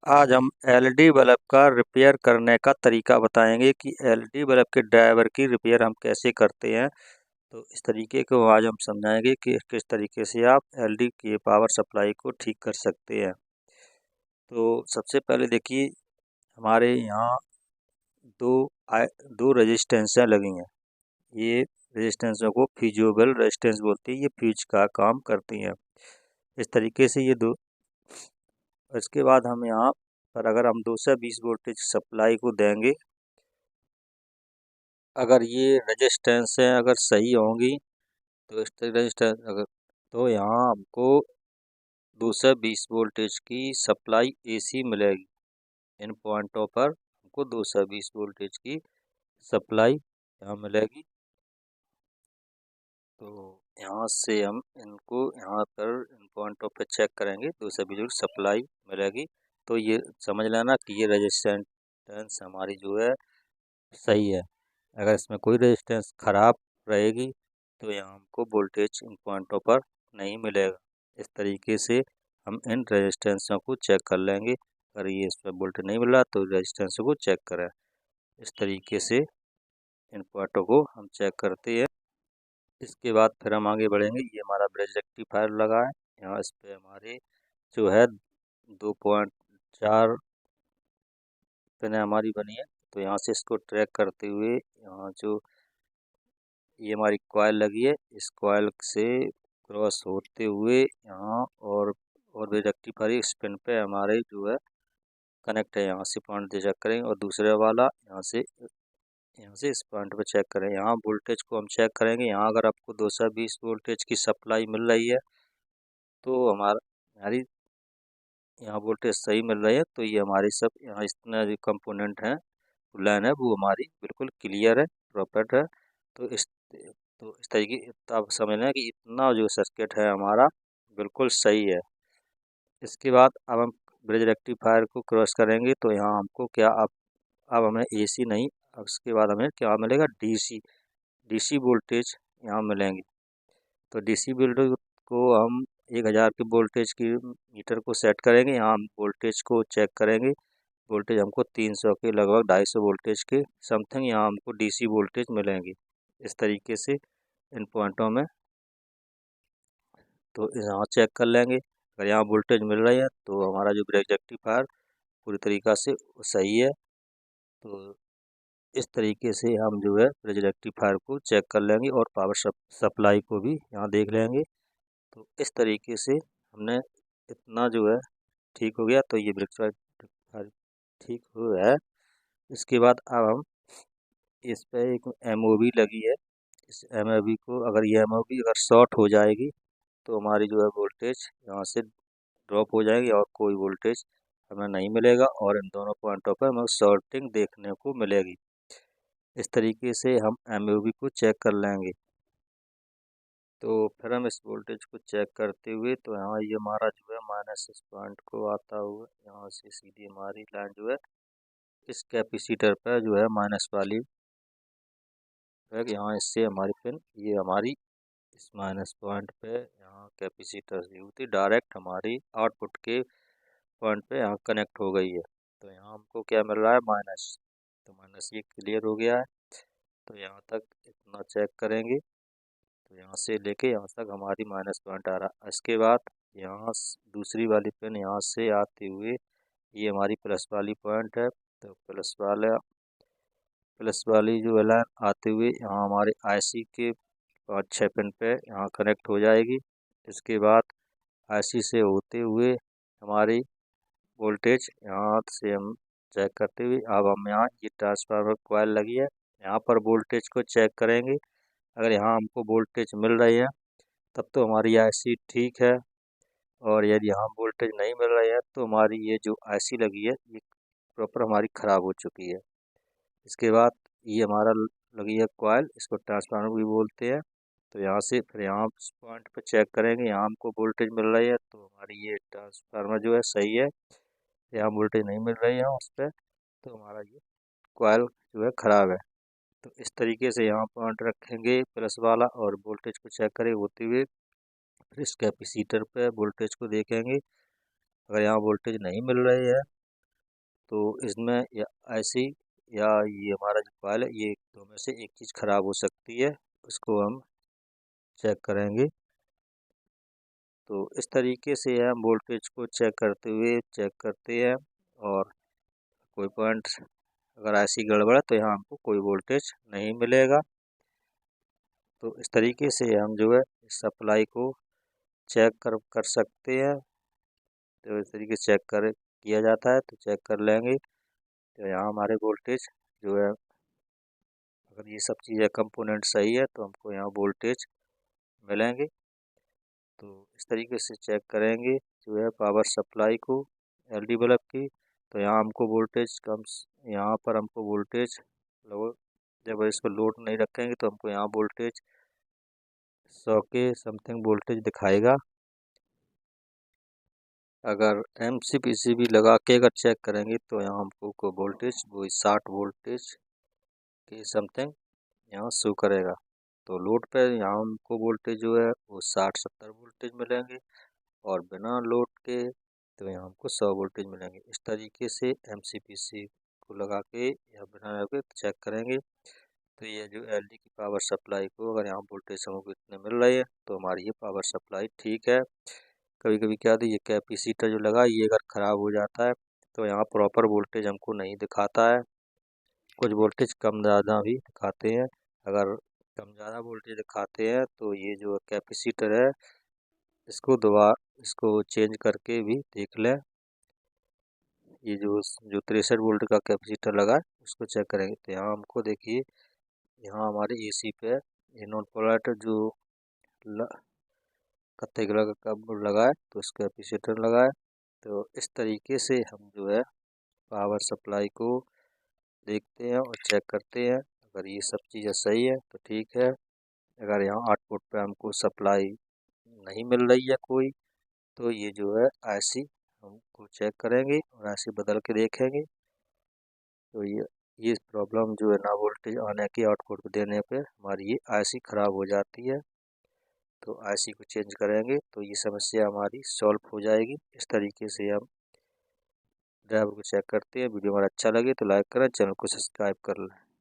आज हम LED bulb का रिपेयर करने का तरीका बताएंगे कि एलईडी बल्ब के ड्राइवर की रिपेयर हम कैसे करते हैं। तो इस तरीके को आज हम समझाएंगे कि किस तरीके से आप एलईडी की पावर सप्लाई को ठीक कर सकते हैं। तो सबसे पहले देखिए, हमारे यहाँ दो दो रेजिस्टेंसें लगी हैं। ये रेजिस्टेंसों को फ्यूजेबल रेजिस्टेंस बोलते हैं, ये फ्यूज का काम करती हैं। इस तरीके से ये दो, इसके बाद हम यहाँ पर अगर हम 220 वोल्टेज सप्लाई को देंगे, अगर ये रेजिस्टेंस है अगर सही होंगी तो इस रेजिस्टेंस अगर, तो यहाँ हमको 220 वोल्टेज की सप्लाई एसी मिलेगी। इन पॉइंटों पर हमको 220 वोल्टेज की सप्लाई यहाँ मिलेगी। तो यहाँ से हम इनको यहाँ पर इन पॉइंटों पर चेक करेंगे, 220 वोल्ट सप्लाई मिलेगी। तो ये समझ लेना कि ये रेजिस्टेंस हमारी जो है सही है। अगर इसमें कोई रेजिस्टेंस ख़राब रहेगी तो यहाँ हमको वोल्टेज इन पॉइंटों पर नहीं मिलेगा। इस तरीके से हम इन रेजिस्टेंसों को चेक कर लेंगे। अगर ये इसमें वोल्टेज नहीं मिल रहा तो रेजिस्टेंस को चेक करें। इस तरीके से इन पॉइंटों को हम चेक करते हैं। इसके बाद फिर हम आगे बढ़ेंगे। ये हमारा ब्रिज रेक्टिफायर लगा है, यहाँ इस पर हमारे जो है 2.4 पिन हमारी बनी है। तो यहाँ से इसको ट्रैक करते हुए यहाँ जो ये हमारी कॉइल लगी है, इस कॉइल से क्रॉस होते हुए यहाँ और भी रेक्टिफायर इस पिन पे हमारे जो है कनेक्ट है। यहाँ से पॉइंट पे चेक करेंगे और दूसरे वाला यहाँ से इस पॉइंट पे चेक करें। यहाँ वोल्टेज को हम चेक करेंगे। यहाँ अगर आपको 220 वोल्टेज की सप्लाई मिल रही है तो हमारी यहाँ वोल्टेज सही मिल रही है। तो ये हमारी सब यहाँ इतना जो कंपोनेंट है, लाइन है, वो हमारी बिल्कुल क्लियर है, प्रॉपर है। तो इस तरीके आप समझना कि इतना जो सर्किट है हमारा बिल्कुल सही है। इसके बाद अब हम ब्रिज रेक्टिफायर को क्रॉस करेंगे तो यहाँ हमको क्या अब हमें एसी नहीं, अब इसके बाद हमें क्या मिलेगा, डीसी डीसी वोल्टेज यहाँ मिलेंगे। तो डीसी वोल्टेज को हम 1000 के वोल्टेज की मीटर को सेट करेंगे। यहाँ हम वोल्टेज को चेक करेंगे। वोल्टेज हमको 300 के लगभग 250 वोल्टेज के समथिंग यहाँ हमको डीसी वोल्टेज मिलेंगे। इस तरीके से इन पॉइंटों में तो यहाँ चेक कर लेंगे। अगर यहाँ वोल्टेज मिल रही है तो हमारा जो ब्रिज रेक्टिफायर पूरी तरीक़ा से सही है। तो इस तरीके से हम जो है ब्रिज रेक्टिफायर को चेक कर लेंगे और पावर सप्लाई को भी यहाँ देख लेंगे। तो इस तरीके से हमने इतना जो है ठीक हो गया। तो ये ब्रिज रेक्टिफायर ठीक हुआ है। इसके बाद अब हम इस पे एक एमओवी लगी है। इस एमओवी को अगर ये एमओवी अगर शॉर्ट हो जाएगी तो हमारी जो है वोल्टेज यहाँ से ड्रॉप हो जाएगी और कोई वोल्टेज हमें नहीं मिलेगा और इन दोनों पॉइंटों पर हमें शॉर्टिंग देखने को मिलेगी। इस तरीके से हम एमओवी को चेक कर लेंगे। तो फिर हम इस वोल्टेज को चेक करते हुए तो यहाँ ये हमारा जो है माइनस इस पॉइंट को आता हुआ यहाँ से सीधी हमारी लाइन जो है इस कैपेसिटर पर जो है माइनस वाली यहाँ इससे हमारी पिन ये हमारी इस माइनस पॉइंट पे यहाँ कैपेसिटर से होती डायरेक्ट हमारी आउटपुट के पॉइंट पे यहाँ कनेक्ट हो गई है। तो यहाँ हमको क्या मिल रहा है, माइनस। तो माइनस ये क्लियर हो गया है। तो यहाँ तक इतना चेक करेंगे तो यहाँ से लेके यहाँ तक हमारी माइनस पॉइंट आ रहा है। इसके बाद यहाँ दूसरी वाली पिन यहाँ से आते हुए ये हमारी प्लस वाली पॉइंट है। तो प्लस वाली जो लाइन आते हुए यहाँ हमारे आईसी के 5-6 पिन पे यहाँ कनेक्ट हो जाएगी। इसके बाद आईसी से होते हुए हमारी वोल्टेज यहाँ से हम चेक करते हुए अब हम यहाँ ये ट्रांसफार्मर कॉइल लगी है, यहाँ पर वोल्टेज को चेक करेंगे। अगर यहाँ हमको वोल्टेज मिल रही है तब तो हमारी आईसी ठीक है, और यदि यहाँ वोल्टेज नहीं मिल रही है तो हमारी ये जो आईसी लगी है ये प्रॉपर हमारी ख़राब हो चुकी है। इसके बाद ये हमारा लगी है कॉइल, इसको ट्रांसफार्मर भी बोलते हैं। तो यहाँ से फिर यहाँ पॉइंट पे चेक करेंगे, यहाँ हमको वोल्टेज मिल रही है तो हमारी ये ट्रांसफार्मर जो है सही है। यहाँ वोल्टेज नहीं मिल रही है उस पर तो हमारा ये कॉइल जो है ख़राब है। तो इस तरीके से यहाँ पॉइंट रखेंगे प्लस वाला और वोल्टेज को चेक करें होते हुए फिर इस कैपेसिटर पे वोल्टेज को देखेंगे। अगर यहाँ वोल्टेज नहीं मिल रही है तो इसमें या ऐसी या ये हमारा जो कॉइल है ये दो में से एक चीज़ खराब हो सकती है, उसको हम चेक करेंगे। तो इस तरीके से हम वोल्टेज को चेक करते हुए चेक करते हैं, और कोई पॉइंट अगर ऐसी गड़बड़ है तो यहाँ हमको कोई वोल्टेज नहीं मिलेगा। तो इस तरीके से हम जो है सप्लाई को चेक कर सकते हैं। तो इस तरीके से चेक कर किया जाता है, तो चेक कर लेंगे। तो यहाँ हमारे वोल्टेज जो है, अगर ये सब चीज़ें कंपोनेंट सही है तो हमको यहाँ वोल्टेज मिलेंगे। तो इस तरीके से चेक करेंगे जो है पावर सप्लाई को एलईडी बल्ब की। तो यहाँ हमको वोल्टेज कम, यहाँ पर हमको वोल्टेज लगभग, जब इसको लोड नहीं रखेंगे तो हमको यहाँ वोल्टेज 100 के समथिंग वोल्टेज दिखाएगा। अगर एमसीपीसी भी लगा के अगर चेक करेंगे तो यहाँ हमको को वोल्टेज वो 60 वोल्टेज के समथिंग यहाँ शो करेगा। तो लोड पे यहाँ हमको वोल्टेज जो है वो 60-70 वोल्टेज मिलेंगे, और बिना लोड के तो यहाँ हमको 100 वोल्टेज मिलेंगे। इस तरीके से एमसीपीसी को लगा के या बिना लगा के चेक करेंगे। तो ये जो एलईडी की पावर सप्लाई को अगर यहाँ वोल्टेज हमको इतने मिल रही है तो हमारी ये पावर सप्लाई ठीक है। कभी कभी क्या होता है, ये कैपेसिटर जो लगा ये अगर ख़राब हो जाता है तो यहाँ प्रॉपर वोल्टेज हमको नहीं दिखाता है, कुछ वोल्टेज कम ज़्यादा भी दिखाते हैं। अगर कम ज़्यादा वोल्टेज दिखाते हैं तो ये जो कैपेसिटर है इसको दोबारा इसको चेंज करके भी देख लें। ये जो 63 वोल्ट का कैपेसिटर लगा है उसको चेक करेंगे। तो यहाँ हमको देखिए, यहाँ हमारे एसी पे ये नॉन पोलराइजर जो कत्थे कलर का लगा है तो इस कैपेसिटर लगा है। तो इस तरीके से हम जो है पावर सप्लाई को देखते हैं और चेक करते हैं। अगर ये सब चीज़ें सही है तो ठीक है। अगर यहाँ आउटपुट पे हमको सप्लाई नहीं मिल रही है कोई, तो ये जो है ऐसी हमको चेक करेंगे और ऐसे बदल के देखेंगे। तो ये प्रॉब्लम जो है ना वोल्टेज आने की आउटपुट देने पे हमारी ये आईसी ख़राब हो जाती है। तो आईसी को चेंज करेंगे तो ये समस्या हमारी सॉल्व हो जाएगी। इस तरीके से हम ड्राइवर को चेक करते हैं। वीडियो हमारा अच्छा लगे तो लाइक करें, चैनल को सब्सक्राइब कर लें।